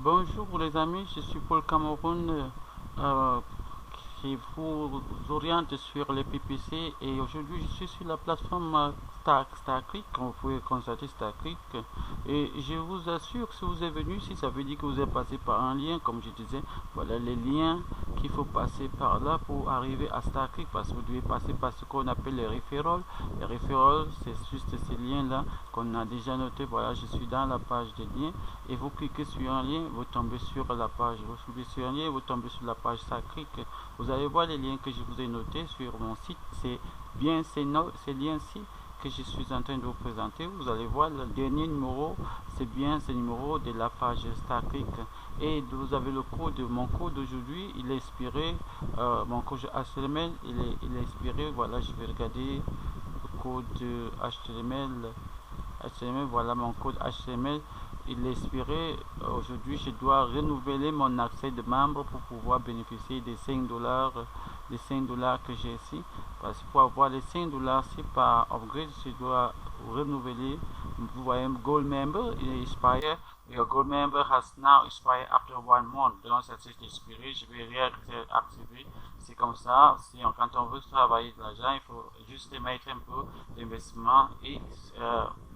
Bonjour les amis, je suis Paul Cameroun euh, qui vous oriente sur les PPC et aujourd'hui je suis sur la plateforme StarClick, comme vous pouvez constater StarClick, et je vous assure que si vous êtes venu ici, ça veut dire que vous êtes passé par un lien, comme je disais, voilà les liens qu'il faut passer par là pour arriver à StarClick, parce que vous devez passer par ce qu'on appelle les référents. Les référents, c'est juste ces liens là qu'on a déjà noté. Voilà, je suis dans la page des liens et vous cliquez sur un lien, vous tombez sur la page, vous cliquez sur un lien, vous tombez sur la page StarClick. Vous allez voir les liens que je vous ai notés sur mon site. C'est bien ces liens-ci que je suis en train de vous présenter. Vous allez voir le dernier numéro, c'est bien ce numéro de la page StarClick. Et vous avez le code, mon code aujourd'hui, il est expiré, mon code HTML, il est expiré. Voilà, je vais regarder le code HTML, voilà mon code HTML, il est expiré. Aujourd'hui, je dois renouveler mon accès de membre pour pouvoir bénéficier des 5 dollars, les 5 dollars que j'ai ici. Parce que pour avoir les 5 dollars, c'est par upgrade, je dois renouveler. Vous voyez, Gold Member, il est expiré. Your Gold Member has now expired after 1 month. Donc, ça s'est expiré, je vais réactiver. C'est comme ça. Quand on veut travailler de l'argent, il faut juste mettre un peu d'investissement et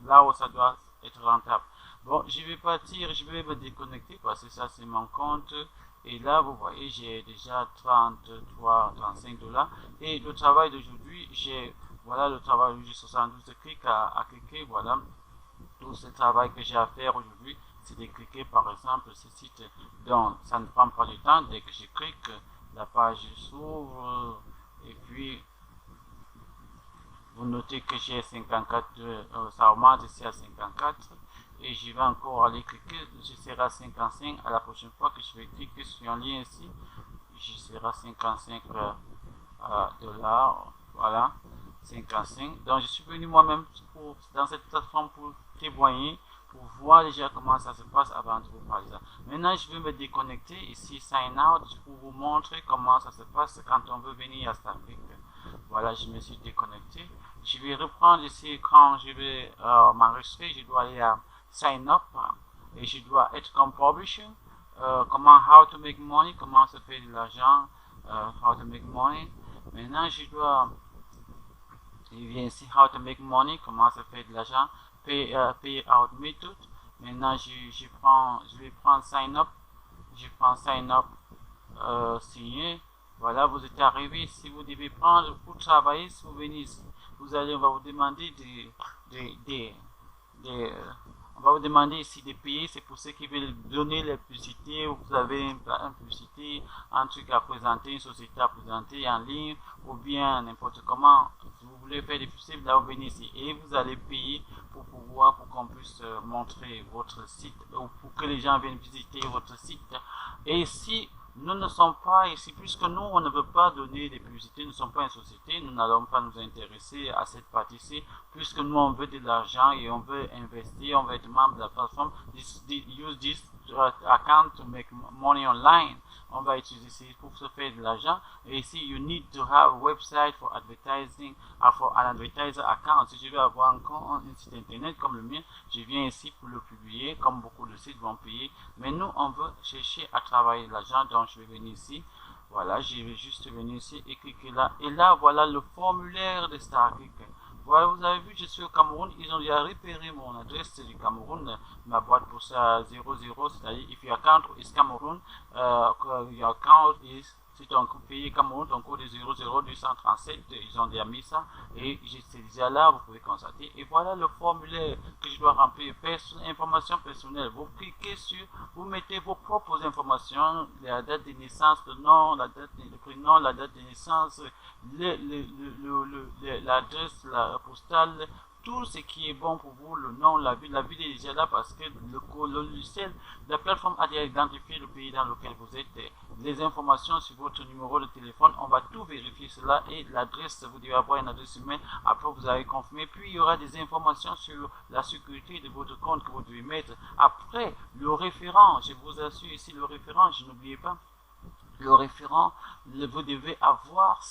là où ça doit être rentable. Bon, je vais partir, je vais me déconnecter parce que ça c'est mon compte. Et là, vous voyez, j'ai déjà 33, 35 dollars. Et le travail d'aujourd'hui, voilà le travail, j'ai 72 clics à cliquer. Voilà tout ce travail que j'ai à faire aujourd'hui, c'est de cliquer par exemple ce site. Donc, ça ne prend pas du temps. Dès que je clique, la page s'ouvre. Et puis, vous notez que j'ai 54, ça augmente ici à 54 et je vais encore aller cliquer, je serai à 55 à la prochaine fois que je vais cliquer sur un lien ici, je serai à 55 dollars, voilà, 55. Donc je suis venu moi-même dans cette plateforme pour témoigner, pour voir déjà comment ça se passe avant de vous parler ça. Maintenant je vais me déconnecter ici, sign out, pour vous montrer comment ça se passe quand on veut venir à StarClick. Voilà, je me suis déconnecté. Je vais reprendre ici quand je vais m'enregistrer. Je dois aller à sign up et je dois être comme publisher. Comment, how to make money, comment se fait de l'argent, how to make money. Maintenant, je viens ici, how to make money, comment se fait de l'argent, pay out method. Maintenant, je vais prendre sign up. Je prends sign up, signer. Voilà, vous êtes arrivé. Si vous devez prendre pour travailler, si vous venez ici, on va vous demander on va vous demander ici de payer. C'est pour ceux qui veulent donner les publicités. Vous avez une publicité, un truc à présenter, une société à présenter en ligne, ou bien n'importe comment. Si vous voulez faire des publicités, là vous venez ici et vous allez payer pour qu'on puisse montrer votre site ou pour que les gens viennent visiter votre site. Et si nous ne sommes pas ici, puisque nous, on ne veut pas donner des publicités, nous ne sommes pas une société, nous n'allons pas nous intéresser à cette partie-ci, puisque nous, on veut de l'argent et on veut investir, on veut être membre de la plateforme. Use this account to make money online. On va utiliser ici pour se faire de l'argent. Et ici, you need to have a website for advertising, for an advertiser account. Si je veux avoir un site internet comme le mien, je viens ici pour le publier, comme beaucoup de sites vont payer. Mais nous, on veut chercher à travailler l'argent, donc je vais venir ici. Voilà, je vais juste venir ici et cliquer là. Et là, voilà le formulaire de StarClick. Voilà, vous avez vu, je suis au Cameroun. Ils ont déjà repéré mon adresse du Cameroun, ma boîte postale 00, c'est-à-dire if your account is Cameroun, your account is, si ton pays est Cameroun, ton code est 00237, ils ont déjà mis ça, et c'est déjà là, vous pouvez constater. Et voilà le formulaire que je dois remplir, information personnelle. Vous cliquez sur, vous mettez vos propres informations, la date de naissance, le nom, la date, le prénom, la date de naissance, l'adresse, la postale, tout ce qui est bon pour vous, le nom, la ville est déjà là parce que le logiciel, la plateforme a déjà identifié le pays dans lequel vous êtes, les informations sur votre numéro de téléphone, on va tout vérifier cela et l'adresse, vous devez avoir une adresse email, après vous avez confirmé, puis il y aura des informations sur la sécurité de votre compte que vous devez mettre. Après, le référent, je vous assure ici, le référent, je n'oubliez pas, le référent, vous devez avoir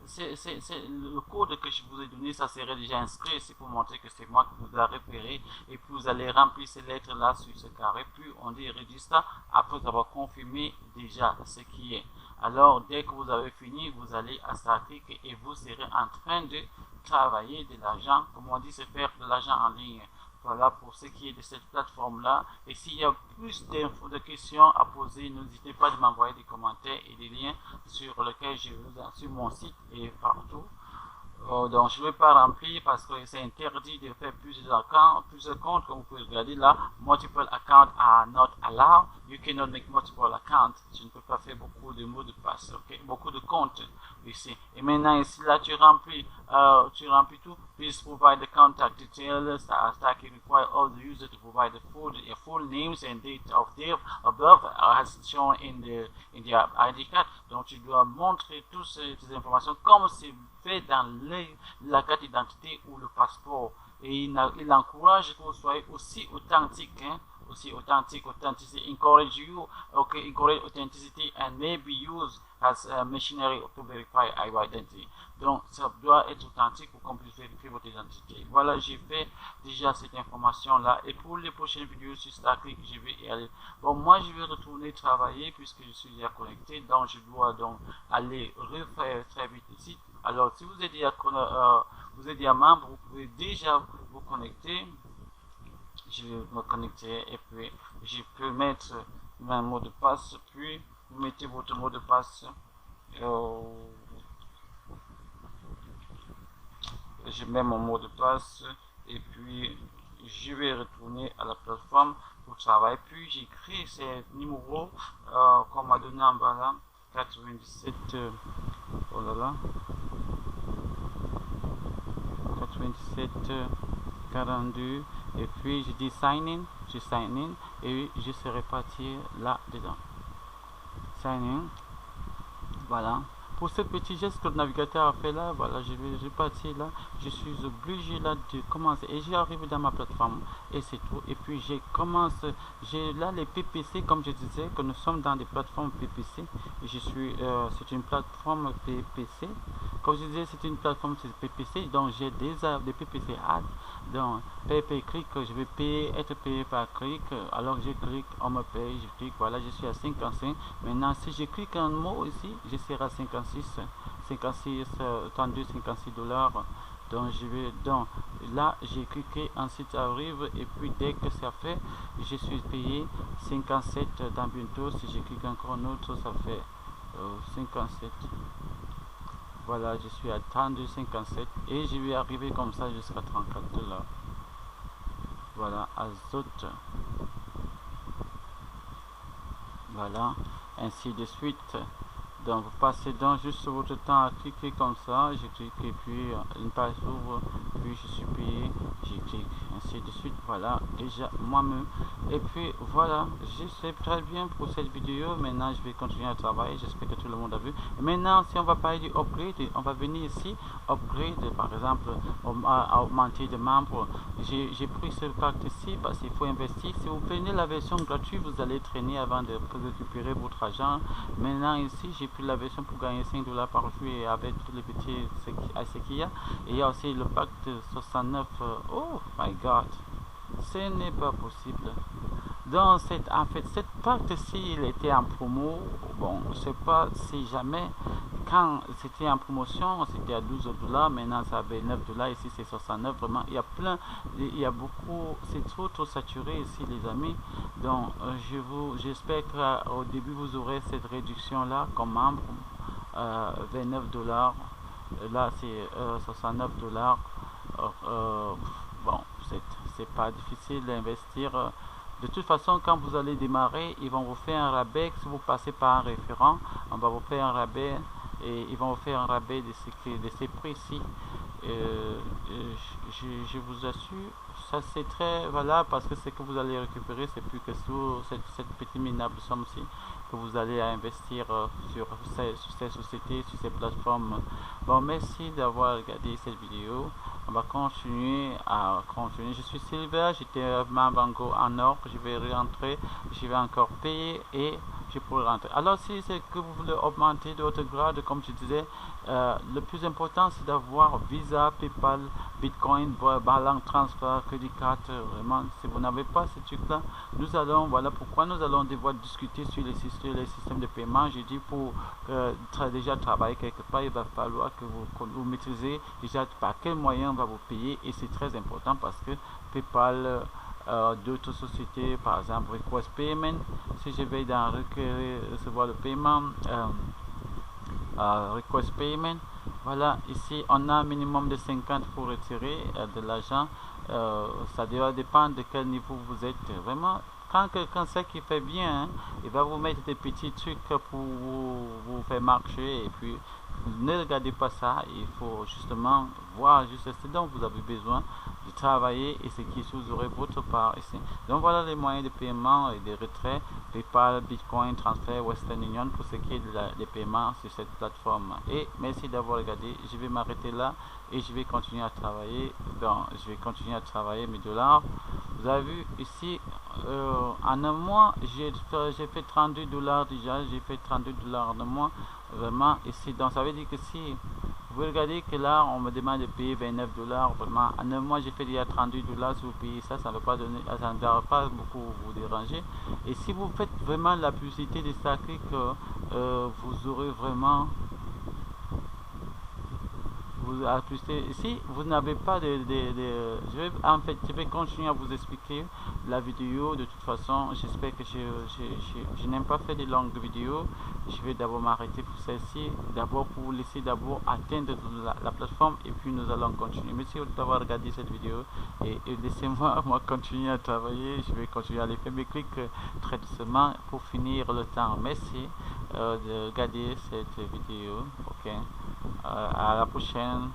le code que je vous ai donné, ça serait déjà inscrit, c'est pour montrer que c'est moi qui vous a repéré, et puis vous allez remplir ces lettres là sur ce carré, puis on dit register après avoir confirmé déjà ce qui est. Alors dès que vous avez fini, vous allez à Static et vous serez en train de travailler de l'argent, comme on dit, c'est faire de l'argent en ligne. Voilà pour ce qui est de cette plateforme-là. Et s'il y a plus d'infos, de questions à poser, n'hésitez pas de m'envoyer des commentaires et des liens sur lesquels je vous sur mon site et partout. Donc je ne vais pas remplir parce que c'est interdit de faire plusieurs comptes, comme vous pouvez regarder là. Multiple accounts are not allowed. You cannot make multiple accounts. Je ne peux pas faire beaucoup de mots de passe, okay? Beaucoup de comptes ici. Et maintenant ici là tu remplis tout. Please provide the contact details. Static require all the users to provide the full names and date of birth above as shown in the ID card. Donc tu dois montrer toutes ces informations comme c'est fait dans la carte d'identité ou le passeport. Et il encourage que vous soyez aussi authentique, hein? Aussi authentique. Encourage you, okay, encourage authenticity and maybe use as machinery to verify identity. Donc ça doit être authentique pour qu'on puisse vérifier votre identité. Voilà, j'ai fait déjà cette information là, et pour les prochaines vidéos sur Static, je vais y aller. Bon, moi je vais retourner travailler puisque je suis déjà connecté, donc je dois donc aller refaire très vite ici. Alors si vous êtes déjà membre, vous pouvez déjà vous connecter. Je vais me connecter et puis je peux mettre mon mot de passe, puis vous mettez votre mot de passe. Je mets mon mot de passe et puis je vais retourner à la plateforme pour travailler. Puis j'écris ces numéros qu'on m'a donné en bas là, 97, oh là là, 97 42, et puis je dis sign in, et je serai parti là dedans. Sign in, voilà. Pour ce petit geste que le navigateur a fait là, voilà, je vais partir là, je suis obligé là de commencer, et j'arrive dans ma plateforme, et c'est tout. Et puis j'ai là les PPC, comme je disais, que nous sommes dans des plateformes PPC, et c'est une plateforme PPC, comme je disais, c'est une plateforme PPC, donc j'ai des PPC ads, donc clic, je vais être payé par clic, alors je clique, on me paye, je clique, voilà, je suis à 55. Maintenant si je clique un mot ici, je serai à 56, 32, 56 $. Donc là j'ai cliqué, ensuite arrive, et puis dès que ça fait, je suis payé 57 dans bientôt. Si je clique encore un autre, ça fait 57. Voilà, je suis à 32, 57, et je vais arriver comme ça jusqu'à 34 $. Voilà, azote. Voilà, ainsi de suite. Donc vous passez donc juste votre temps à cliquer comme ça, je clique et puis une page s'ouvre, puis je suis payé, je clique, ainsi de suite. Voilà, déjà moi-même. Et puis voilà, je sais très bien pour cette vidéo. Maintenant je vais continuer à travailler, j'espère que tout le monde a vu. Et maintenant si on va parler du upgrade, on va venir ici, upgrade par exemple, à augmenter de membres. J'ai pris ce pack ici parce qu'il faut investir. Si vous prenez la version gratuite, vous allez traîner avant de récupérer votre argent. Maintenant ici j'ai pris la version pour gagner 5 $ par jour, et avec tous les petits ce qu'il y a. Et il y a aussi le pack de 69. Oh my god, ce n'est pas possible. Donc en fait cette pack-ci, il était en promo. Bon, je sais pas si jamais, quand c'était en promotion, c'était à 12 $, maintenant ça avait 9 $, ici c'est 69. Vraiment, il y a beaucoup, c'est trop saturé ici les amis. Donc j'espère qu'au début vous aurez cette réduction là comme membre, 29 $. Là c'est 69 $. Bon, c'est pas difficile d'investir. De toute façon, quand vous allez démarrer, ils vont vous faire un rabais. Si vous passez par un référent, on va vous faire un rabais, et ils vont vous faire un rabais de ces prix-ci. Je vous assure, ça c'est très valable, parce que ce que vous allez récupérer, c'est plus que sur cette petite minable somme-ci que vous allez investir sur ces sociétés, sur ces plateformes. Bon, merci d'avoir regardé cette vidéo. On va continuer. Je suis Silver, j'étais membre en or, je vais rentrer, je vais encore payer, et je pourrais rentrer. Alors si c'est que vous voulez augmenter de votre grade, comme je disais, le plus important c'est d'avoir Visa, PayPal, Bitcoin, Balance Transfer, Credit Card. Vraiment, si vous n'avez pas ce truc là, nous allons, voilà pourquoi nous allons devoir discuter sur les systèmes de paiement. Je dis pour déjà travailler quelque part, il va falloir que vous maîtrisez déjà par quel moyen on va vous payer, et c'est très important parce que PayPal, d'autres sociétés, par exemple Request Payment, si je vais dans recevoir le paiement, Request Payment, voilà, ici on a un minimum de 50 pour retirer de l'argent. Ça doit dépendre de quel niveau vous êtes. Vraiment, quand quelqu'un sait qu'il fait bien, il va vous mettre des petits trucs pour vous faire marcher, et puis ne regardez pas ça. Il faut justement voir juste ce dont vous avez besoin de travailler, et ce qui vous aurez votre part ici. Donc voilà les moyens de paiement et de retrait: PayPal, Bitcoin, Transfer, Western Union pour ce qui est des paiements sur cette plateforme. Et merci d'avoir regardé. Je vais m'arrêter là et je vais continuer à travailler. Je vais continuer à travailler mes dollars. Vous avez vu ici, en un mois, j'ai fait 32 dollars déjà. J'ai fait 32 dollars en un mois. Vraiment ici. Donc ça veut dire que si vous regardez que là, on me demande de payer 29 dollars. Vraiment, en un mois, j'ai fait déjà 32 dollars. Si vous payez ça, ça ne va pas donner, ça ne va pas beaucoup vous déranger. Et si vous faites vraiment la publicité de Sacré, que vous aurez vraiment vous ajustez. Si vous n'avez pas je vais continuer à vous expliquer la vidéo. De toute façon, j'espère que je n'aime pas faire de longues vidéos. Je vais d'abord m'arrêter pour celle-ci, d'abord pour vous laisser d'abord atteindre la plateforme, et puis nous allons continuer. Merci d'avoir regardé cette vidéo, et laissez-moi continuer à travailler. Je vais continuer à aller faire mes clics très doucement pour finir le temps. Merci de regarder cette vidéo. Ok, à la prochaine.